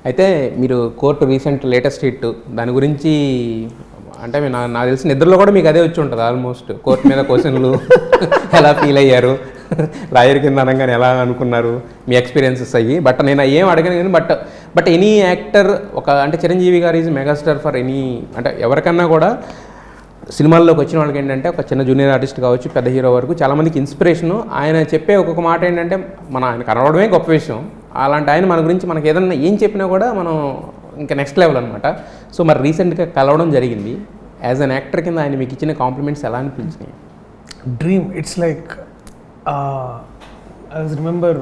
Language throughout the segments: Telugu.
అయితే మీరు కోర్టు రీసెంట్ లేటెస్ట్ హిట్ దాని గురించి అంటే నాకు తెలిసి నిద్రలో కూడా మీకు అదే వచ్చి ఉంటుంది ఆల్మోస్ట్. కోర్టు మీద క్వశ్చన్లు ఎలా ఫీల్ అయ్యారు, లాయర్ కింద అనగానే ఎలా అనుకున్నారు, మీ ఎక్స్పీరియన్సెస్ అయ్యి. బట్ నేను ఏం అడగను కానీ బట్ ఎనీ యాక్టర్ అంటే చిరంజీవి గారు ఈజ్ మెగాస్టార్ ఫర్ ఎనీ, అంటే ఎవరికన్నా కూడా సినిమాల్లోకి వచ్చిన వాళ్ళకి ఏంటంటే ఒక చిన్న జూనియర్ ఆర్టిస్ట్ కావచ్చు, పెద్ద హీరో వరకు చాలామందికి ఇన్స్పిరేషను. ఆయన చెప్పే ఒక్కొక్క మాట ఏంటంటే ఆయన కనబడమే గొప్ప విషయం. అలాంటి ఆయన మన గురించి మనకి ఏదన్నా ఏం చెప్పినా కూడా మనం ఇంకా నెక్స్ట్ లెవెల్ అనమాట. సో మరి రీసెంట్గా కలవడం జరిగింది. యాజ్ అన్ యాక్టర్ కింద ఆయన మీకు ఇచ్చిన కాంప్లిమెంట్స్ ఎలా అనిపించినాయి? Dream. It's like I remember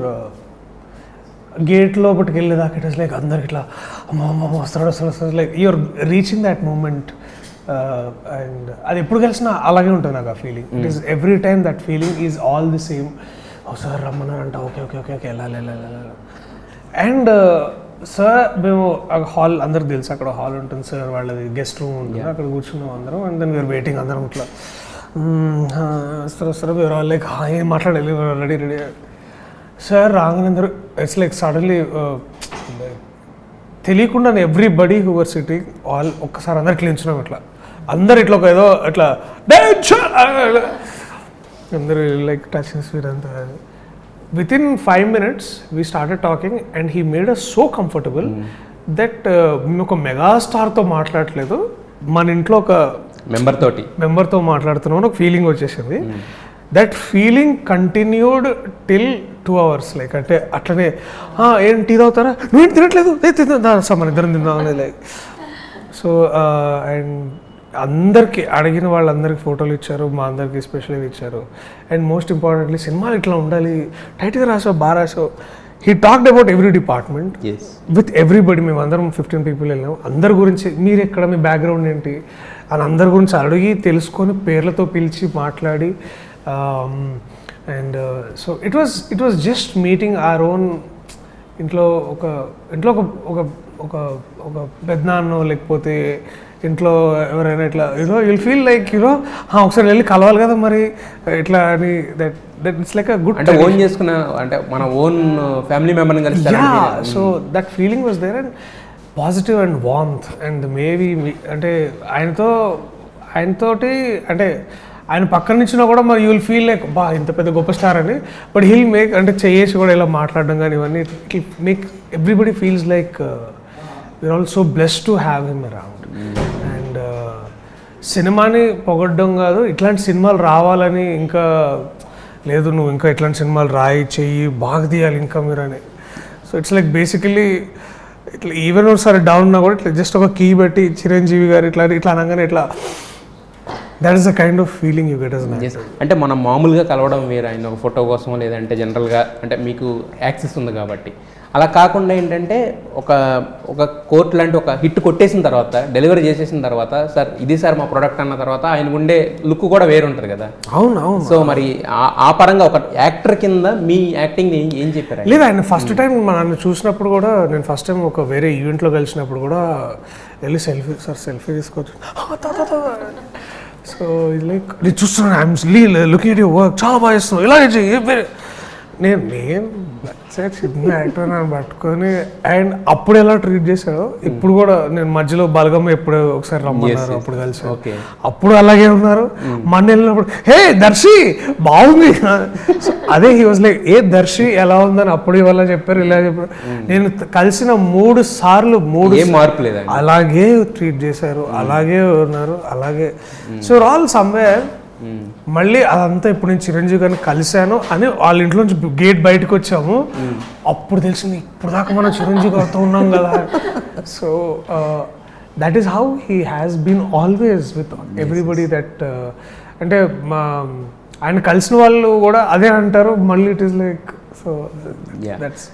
gate లోపలికి వెళ్ళేదాకా ఇట్ ఇస్ లైక్ అందరికి ఇట్లా అమ్మ వస్తాడు like you're reaching that moment. And అది ఎప్పుడు కలిసినా అలాగే ఉంటుంది నాకు ఆ feeling. It is every time that feeling is all the same. Sir రమ్మన్నారంట, ఓకే ఓకే ఓకే ఓకే వెళ్ళాలి. అండ్ సార్ మేము హాల్ అందరికి తెలుసు, అక్కడ హాల్ ఉంటుంది సార్, వాళ్ళది గెస్ట్ రూమ్ ఉంటుంది, అక్కడ కూర్చున్నాం అందరం. అండ్ దెన్ వీఆర్ వెయిటింగ్ అందరం ఇట్లా వస్తారు వీఆర్ ఆల్ లైక్ ఏం మాట్లాడాలి, రెడీ సార్ రాగానే అందరూ ఇట్స్ లైక్ సడన్లీ తెలియకుండా everybody who were sitting all ఒక్కసారి అందరికి నిల్చున్నాం ఇట్లా, అందరు ఇట్లా ఒక ఏదో ఇట్లా అందరూ లైక్ టచింగ్ స్వీట్ అంతా. Within 5 minutes we started talking and he made us so comfortable that మేము ఒక మెగాస్టార్తో మాట్లాడలేదు, మన ఇంట్లో ఒక మెంబర్తో మాట్లాడుతున్నాం ఒక ఫీలింగ్ వచ్చేసింది. That feeling continued till 2 hours. Like అంటే అట్లనే ఏంటి టీ తాగుతారా, నువ్వేంటి తినట్లేదు, మన ఇద్దరం తిందామని లైక్. సో అండ్ అందరికి అడిగిన వాళ్ళందరికీ ఫోటోలు ఇచ్చారు, మా అందరికి ఎస్పెషల్గా ఇచ్చారు. అండ్ మోస్ట్ ఇంపార్టెంట్లీ సినిమాలు ఇట్లా ఉండాలి, టైట్గా రాసావు, బాగా రాసావు. He talked about every department with everybody. మేము అందరం 15 people వెళ్ళాము. అందరి గురించి మీరు ఎక్కడ, మీ బ్యాక్గ్రౌండ్ ఏంటి అని అందరి గురించి అడిగి తెలుసుకొని పేర్లతో పిలిచి మాట్లాడి. And so it was just meeting our own. ఇంట్లో ఒక పెద్దనాన్నో లేకపోతే ఇంట్లో ఎవరైనా ఇట్లా యుల్ ఫీల్ లైక్ ఒకసారి వెళ్ళి కలవాలి కదా మరి ఇట్లా అని. That it's like a good అంటే ఓన్ చేసుకున్న, అంటే మన ఓన్ ఫ్యామిలీ మెంబర్ని కలిసి. So that feeling was there and positive and warmth. And maybe అంటే ఆయనతోటి అంటే ఆయన పక్కన నుంచినా కూడా మరి యుల్ ఫీల్ లైక్ ఇంత పెద్ద గొప్ప స్టార్ అని. బట్ హిల్ మేక్ అంటే చేసి కూడా ఇలా మాట్లాడడం కానీ ఇవన్నీ it make everybody feels like we are also blessed to have him around. And సినిమాని పొగడ్డం కాదు, ఇట్లాంటి సినిమాలు రావాలని, ఇంకా లేదు నువ్వు ఇంకా ఇట్లాంటి సినిమాలు రాయి చెయ్యి బాగా తీయాలి ఇంకా మీరు అని. సో ఇట్స్ లైక్ బేసికలీ ఇట్లా ఈవెన్ ఒకసారి డౌన్ ఉన్నా కూడా ఇట్లా జస్ట్ ఒక కీ పెట్టి చిరంజీవి గారు ఇట్లా అనగానే ఇట్లా that is the kind of feeling you get. అంటే మనం మామూలుగా కలవడం వేరే, ఆయన ఒక ఫోటో కోసమో లేదంటే జనరల్గా అంటే మీకు యాక్సెస్ ఉంది కాబట్టి. అలా కాకుండా ఏంటంటే ఒక కోర్టు లాంటి ఒక హిట్ కొట్టేసిన తర్వాత, డెలివరీ చేసేసిన తర్వాత, సార్ ఇది సార్ మా ప్రోడక్ట్ అన్న తర్వాత ఆయన ఉండే లుక్ కూడా వేరు ఉంటుంది కదా. అవును. సో మరి ఆ పరంగా ఒక యాక్టర్ కింద మీ యాక్టింగ్ ఏం చెప్పారు? లేదు, ఆయన ఫస్ట్ టైం నన్ను చూసినప్పుడు కూడా, నేను ఫస్ట్ టైం ఒక వేరే ఈవెంట్లో కలిసినప్పుడు కూడా వెళ్ళి సెల్ఫీ తీసుకోవచ్చు. సో ఇది లైక్ నేను చూస్తున్నాను, I'm looking at your work, చాలా బాగా చేస్తున్నావు, ఇలా నేను చిన్న యాక్టర్ నన్ను పట్టుకొని. అండ్ అప్పుడు ఎలా ట్రీట్ చేశాడో ఇప్పుడు కూడా. నేను మధ్యలో బలగమ్మ ఎప్పుడు ఒకసారి రమ్మన్నారు, అప్పుడు కలిసి అప్పుడు అలాగే ఉన్నారు. మన వెళ్ళినప్పుడు హే దర్శి బాగుంది, అదే హీ వాజ్ లైక్ దర్శి ఎలా ఉందని అప్పుడు ఇవాళ చెప్పారు, ఇలా చెప్పారు. నేను కలిసిన 3 సార్లు 3 మార్పు లేదు, అలాగే ట్రీట్ చేశారు, అలాగే ఉన్నారు, అలాగే. సో ఆల్ సమ్వేర్ మళ్ళీ అదంతా ఇప్పుడు నేను చిరంజీవి గారిని కలిశాను అని వాళ్ళ ఇంట్లో నుంచి గేట్ బయటకు వచ్చాము, అప్పుడు తెలిసింది ఇప్పుడు దాకా మనం చిరంజీవి గారితో ఉన్నాం కదా. So that is how he has been always with everybody. That అంటే ఆయన కలిసిన వాళ్ళు కూడా అదే అంటారు మళ్ళీ. It is like so that's